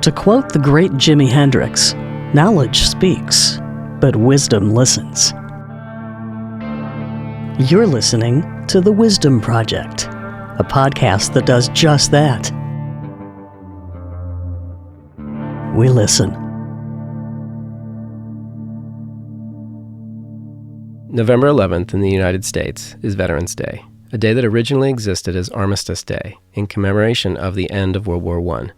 To quote the great Jimi Hendrix, knowledge speaks, but wisdom listens. You're listening to The Wisdom Project, a podcast that does just that. We listen. November 11th in the United States is Veterans Day, a day that originally existed as Armistice Day in commemoration of the end of World War I.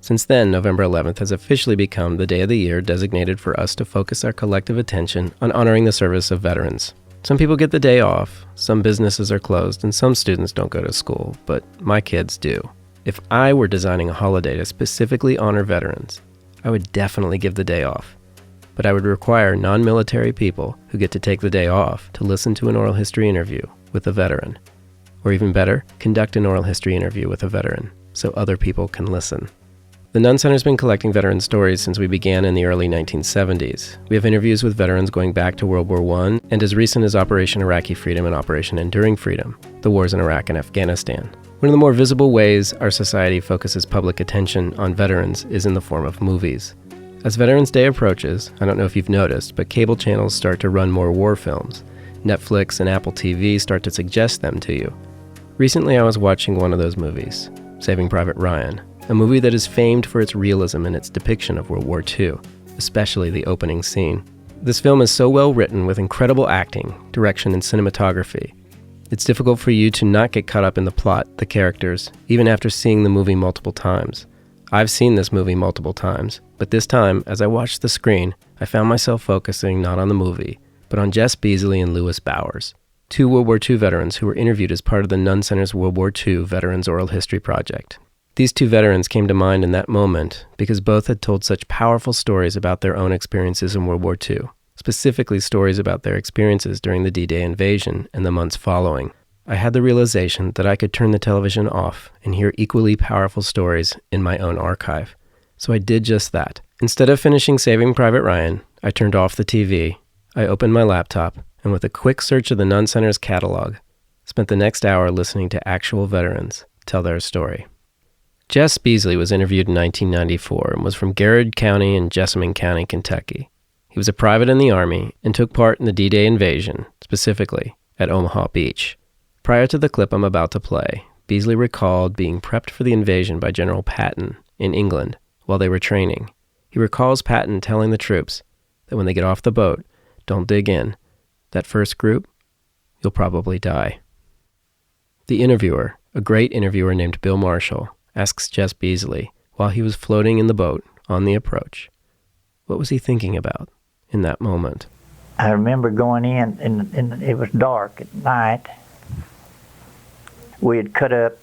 Since then, November 11th has officially become the day of the year designated for us to focus our collective attention on honoring the service of veterans. Some people get the day off, some businesses are closed, and some students don't go to school, but my kids do. If I were designing a holiday to specifically honor veterans, I would definitely give the day off. But I would require non-military people who get to take the day off to listen to an oral history interview with a veteran. Or even better, conduct an oral history interview with a veteran so other people can listen. The Nunn Center's been collecting veteran stories since we began in the early 1970s. We have interviews with veterans going back to World War I and as recent as Operation Iraqi Freedom and Operation Enduring Freedom, the wars in Iraq and Afghanistan. One of the more visible ways our society focuses public attention on veterans is in the form of movies. As Veterans Day approaches, I don't know if you've noticed, but cable channels start to run more war films. Netflix and Apple TV start to suggest them to you. Recently I was watching one of those movies, Saving Private Ryan, a movie that is famed for its realism in its depiction of World War II, especially the opening scene. This film is so well written with incredible acting, direction, and cinematography. It's difficult for you to not get caught up in the plot, the characters, even after seeing the movie multiple times. I've seen this movie multiple times, but this time, as I watched the screen, I found myself focusing not on the movie, but on Jess Beasley and Louis Bower, two World War II veterans who were interviewed as part of the Nunn Center's World War II Veterans Oral History Project. These two veterans came to mind in that moment because both had told such powerful stories about their own experiences in World War II, specifically stories about their experiences during the D-Day invasion and the months following. I had the realization that I could turn the television off and hear equally powerful stories in my own archive. So I did just that. Instead of finishing Saving Private Ryan, I turned off the TV, I opened my laptop, and with a quick search of the Nunn Center's catalog, spent the next hour listening to actual veterans tell their story. Jess Beasley was interviewed in 1994 and was from Garrard County and Jessamine County, Kentucky. He was a private in the Army and took part in the D-Day invasion, specifically at Omaha Beach. Prior to the clip I'm about to play, Beasley recalled being prepped for the invasion by General Patton in England while they were training. He recalls Patton telling the troops that when they get off the boat, don't dig in. That first group, you'll probably die. The interviewer, a great interviewer named Bill Marshall, asks Jess Beasley, while he was floating in the boat on the approach, what was he thinking about in that moment? I remember going in, and it was dark at night. We had cut up,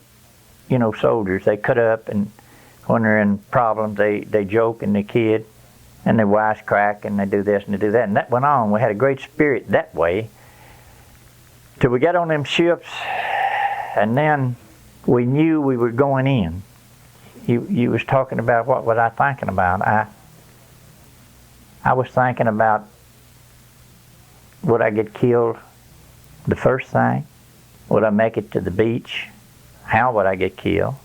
soldiers. They cut up, and when they're in problems, they joke and they kid, and they wisecrack, and they do this and they do that. And that went on. We had a great spirit that way till we got on them ships, and then we knew we were going in. You was talking about what was I thinking about. I was thinking about, would I get killed the first thing? Would I make it to the beach? How would I get killed?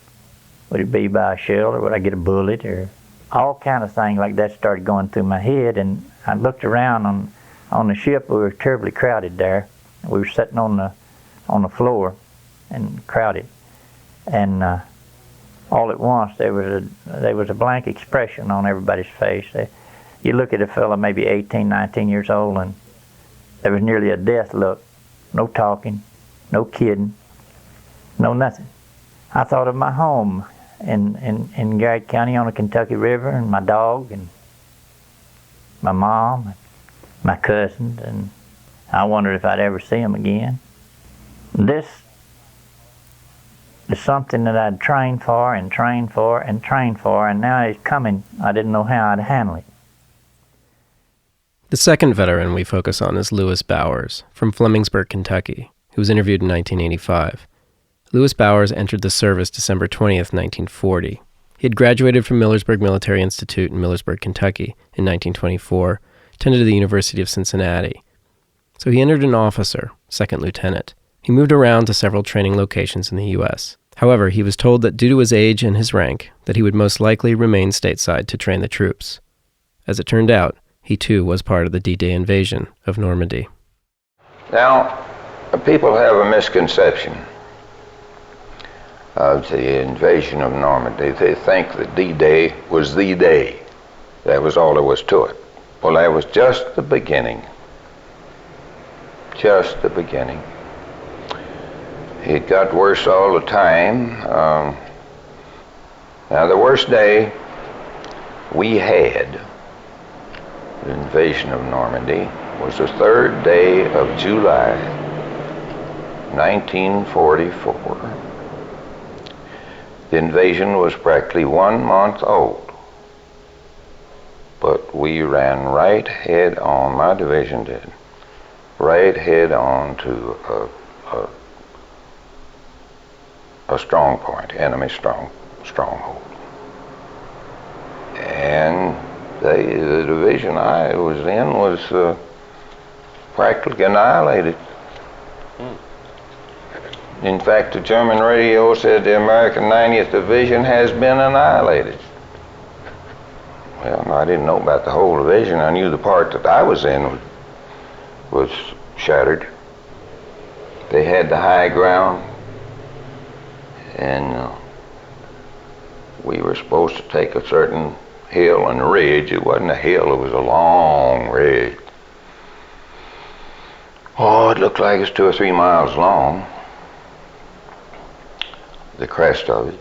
Would it be by a shell, or would I get a bullet, or all kind of things like that started going through my head. And I looked around on the ship. We were terribly crowded there. We were sitting on the floor and crowded. And all at once there was a blank expression on everybody's face. You look at a fella maybe 18, 19 years old, and there was nearly a death look. No talking, no kidding, no nothing. I thought of my home in Garrett County on the Kentucky River, and my dog, and my mom, and my cousins, and I wondered if I'd ever see them again. This is something that I'd trained for and trained for and trained for, and now it's coming. I didn't know how I'd handle it. The second veteran we focus on is Louis Bower from Flemingsburg, Kentucky, who was interviewed in 1985. Louis Bower entered the service December 20th, 1940. He had graduated from Millersburg Military Institute in Millersburg, Kentucky in 1924, attended the University of Cincinnati. So he entered an officer, second lieutenant. He moved around to several training locations in the U.S., However, he was told that due to his age and his rank, that he would most likely remain stateside to train the troops. As it turned out, he too was part of the D-Day invasion of Normandy. Now, people have a misconception of the invasion of Normandy. They think that D-Day was the day. That was all there was to it. Well, that was just the beginning. Just the beginning. It got worse all the time. Now, the worst day we had, the invasion of Normandy, was the 3rd day of July, 1944. The invasion was practically 1 month old, but we ran right head on, my division did, right head on to a strong point, enemy stronghold. And the division I was in was practically annihilated. In fact, the German radio said the American 90th Division has been annihilated. Well, I didn't know about the whole division. I knew the part that I was in was shattered. They had the high ground, and we were supposed to take a certain hill and ridge. It wasn't a hill, it was a long ridge. Oh, it looked like it's 2 or 3 miles long, the crest of it.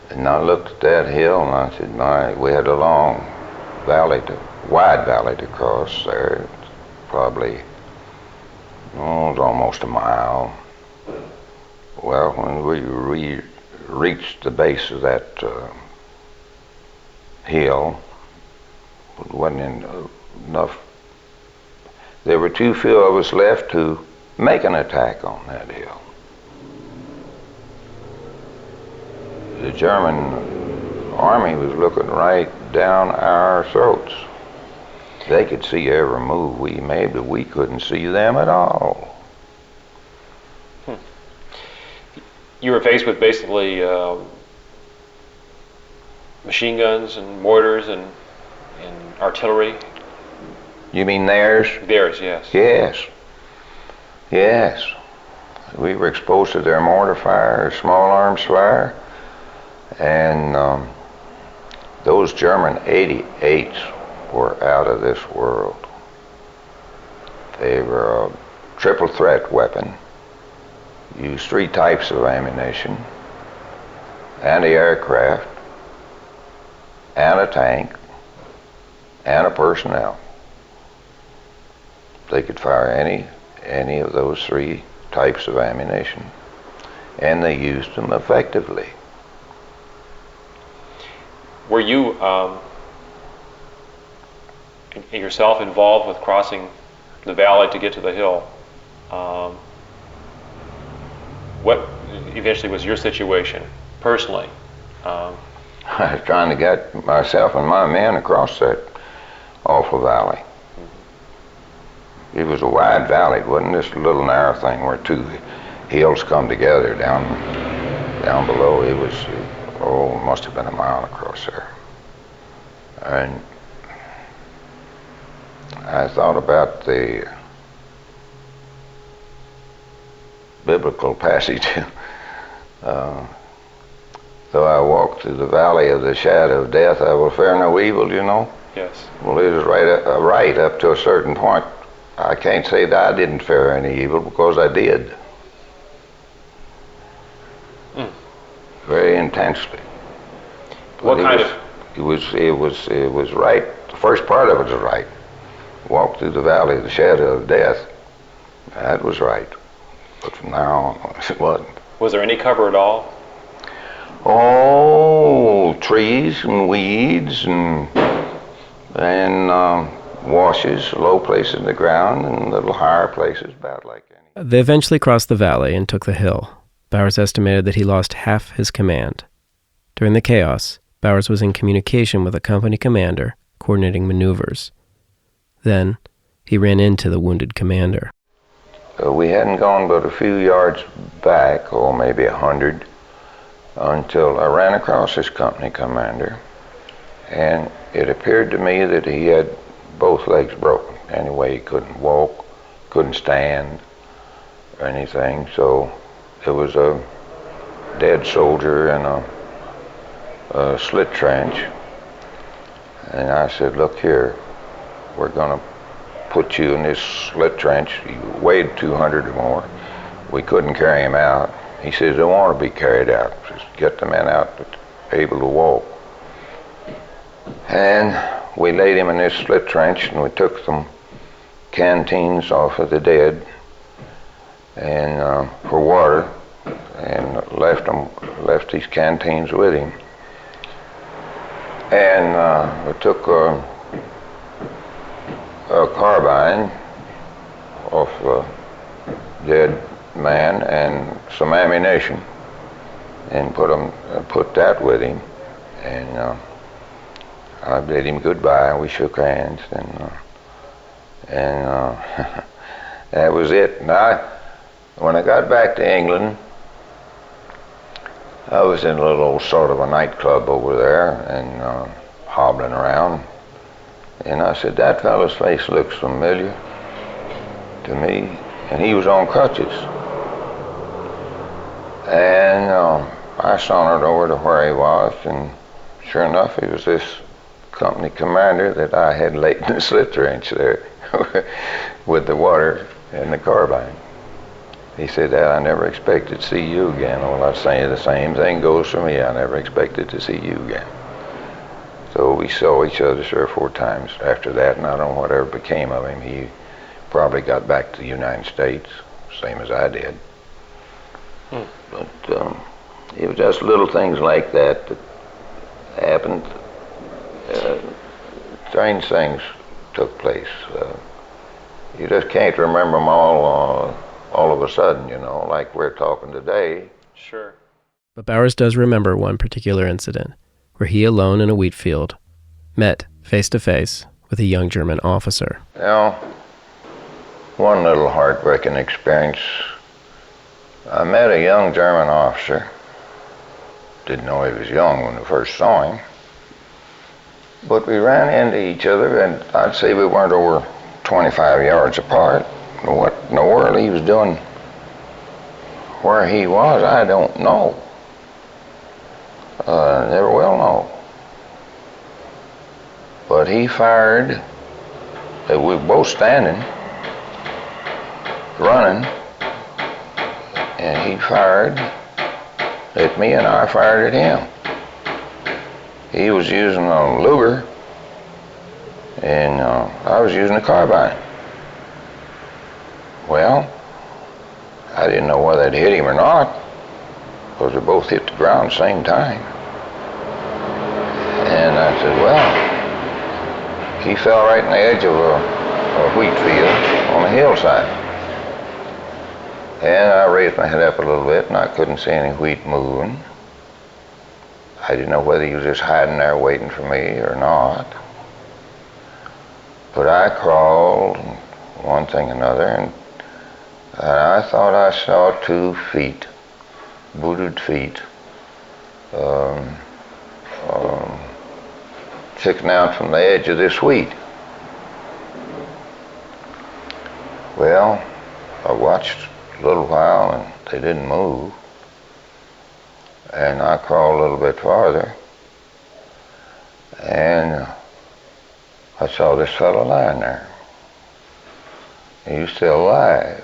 And I looked at that hill and I said, we had a long valley, wide valley to cross there. It's probably, it was almost a mile. Well, when we reached the base of that hill, it wasn't enough. There were too few of us left to make an attack on that hill. The German army was looking right down our throats. They could see every move we made, but we couldn't see them at all. You were faced with basically machine guns and mortars and artillery. You mean theirs? Theirs, yes. Yes. Yes. We were exposed to their mortar fire, small arms fire, and those German 88s were out of this world. They were a triple threat weapon. Used 3 types of ammunition: anti-aircraft, and a tank, and a personnel. They could fire any of those 3 types of ammunition, and they used them effectively. Were you yourself involved with crossing the valley to get to the hill? What eventually was your situation, personally? I was trying to get myself and my men across that awful valley. It was a wide valley. It wasn't just a little narrow thing where 2 hills come together down below. It was, it must have been a mile across there. And I thought about the biblical passage. Though I walk through the valley of the shadow of death, I will fear no evil, you know? Yes. Well, it is right up to a certain point. I can't say that I didn't fear any evil, because I did. Very intensely. What kind of? It was right. The first part of it was right. Walk through the valley of the shadow of death. That was right. But from now on, it wasn't. Was there any cover at all? Oh, trees and weeds and washes, low places in the ground, and little higher places, about like any. They eventually crossed the valley and took the hill. Bowers estimated that he lost half his command. During the chaos, Bowers was in communication with a company commander, coordinating maneuvers. Then, he ran into the wounded commander. we hadn't gone but a few yards back, or maybe 100, until I ran across this company commander, and it appeared to me that he had both legs broken. Anyway, he couldn't walk, couldn't stand, or anything, so it was a dead soldier in a slit trench. And I said, look here, we're going to put you in this slit trench. He weighed 200 or more. We couldn't carry him out. He says, I don't want to be carried out. Just get the men out that are able to walk. And we laid him in this slit trench, and we took some canteens off of the dead and for water, and left these canteens with him. And we took a carbine off the dead man and some ammunition, and put that with him, and I bid him goodbye, and we shook hands, and that was it. And when I got back to England, I was in a little sort of a nightclub over there, and hobbling around, and I said, that fellow's face looks familiar to me, and he was on crutches. And I sauntered over to where he was, and sure enough, he was this company commander that I had laid in the slit trench there with the water and the carbine. He said, Dad, I never expected to see you again. Well, I'd say the same thing goes for me. I never expected to see you again. So we saw each other 3 or 4 times after that, and I don't know whatever became of him. He probably got back to the United States, same as I did. But it was just little things like that that happened. Strange things took place. You just can't remember them all of a sudden, you know, like we're talking today. Sure. But Bowers does remember one particular incident where he, alone in a wheat field, met face to face with a young German officer. You know, one little heartbreaking experience. I met a young German officer. Didn't know he was young when I first saw him. But we ran into each other, and I'd say we weren't over 25 yards apart. What in the world he was doing where he was, I don't know. Never will know. But he fired, we were both standing, running, and he fired at me and I fired at him. He was using a Luger, and I was using a carbine. Well, I didn't know whether it hit him or not, because we both hit the ground at the same time. And I said, well, he fell right in the edge of a wheat field on a hillside. And I raised my head up a little bit, and I couldn't see any wheat moving. I didn't know whether he was just hiding there waiting for me or not. But I crawled, one thing another, and I thought I saw 2 feet, booted feet, sticking out from the edge of this wheat. Well, I watched a little while, and they didn't move. And I crawled a little bit farther, and I saw this fellow lying there. He was still alive.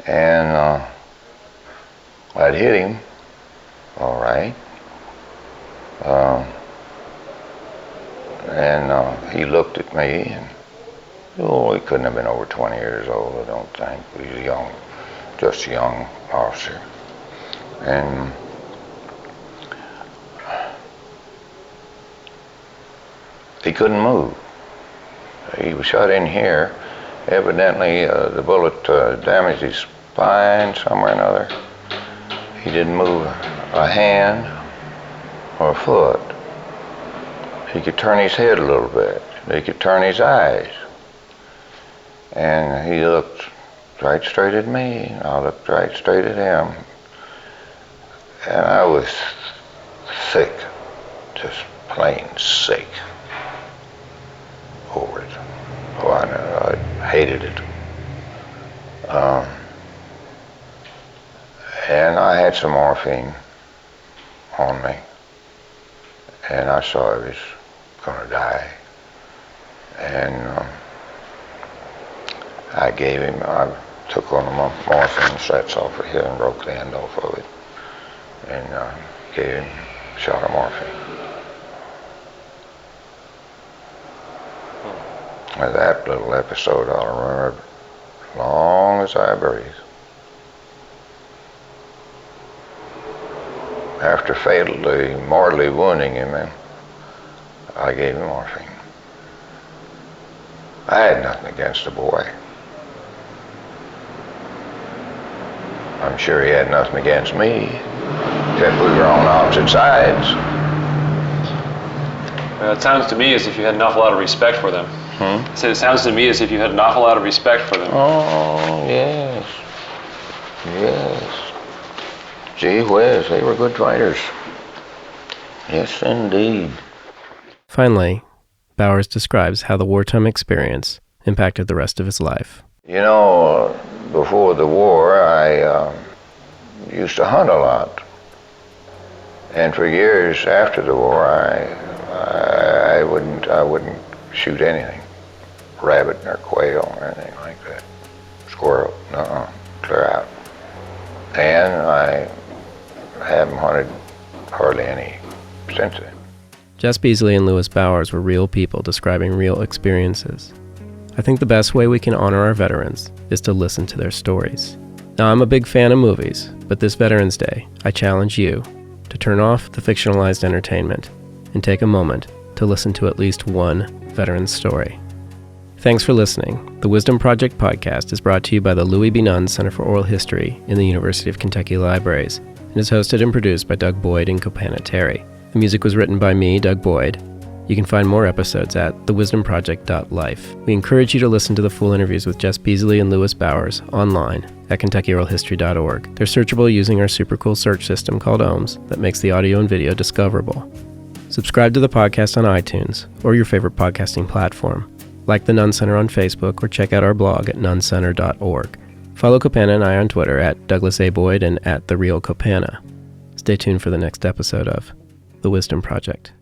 And I'd hit him, all right. And he looked at me, and he couldn't have been over 20 years old, I don't think. He was young, just a young officer. And he couldn't move. He was shot in here. Evidently, the bullet damaged his spine somewhere or another. He didn't move a hand or a foot. He could turn his head a little bit. He could turn his eyes. And he looked right straight at me, and I looked right straight at him. And I was sick, just plain sick over it. Oh, I hated it. And I had some morphine on me, and I saw I was going to die. And I took one of my morphine sets off of here and broke the end off of it, and gave him a shot of morphine. And that little episode I'll remember as long as I breathe. After fatally, mortally wounding him, I gave him morphine. I had nothing against the boy. I'm sure he had nothing against me, except we were on opposite sides. It sounds to me as if you had an awful lot of respect for them. I said it sounds to me as if you had an awful lot of respect for them. Oh, yes. Yes. Gee whiz, they were good fighters. Yes, indeed. Finally, Bowers describes how the wartime experience impacted the rest of his life. You know, before the war, I used to hunt a lot. And for years after the war, I wouldn't shoot anything. Rabbit or quail or anything like that. Squirrel, clear out. And I haven't hunted hardly any since then. Jess Beasley and Louis Bowers were real people describing real experiences. I think the best way we can honor our veterans is to listen to their stories. Now, I'm a big fan of movies, but this Veterans Day, I challenge you to turn off the fictionalized entertainment and take a moment to listen to at least one veteran's story. Thanks for listening. The Wisdom Project podcast is brought to you by the Louie B. Nunn Center for Oral History in the University of Kentucky Libraries and is hosted and produced by Doug Boyd and Kopana Terry. The music was written by me, Doug Boyd. You can find more episodes at thewisdomproject.life. We encourage you to listen to the full interviews with Jess Beasley and Louis Bowers online at KentuckyOralHistory.org. They're searchable using our super cool search system called Ohms that makes the audio and video discoverable. Subscribe to the podcast on iTunes or your favorite podcasting platform. Like the Nunn Center on Facebook or check out our blog at nunncenter.org. Follow Kopana and I on Twitter at Douglas A. Boyd and at The Real Kopana. Stay tuned for the next episode of The Wisdom Project.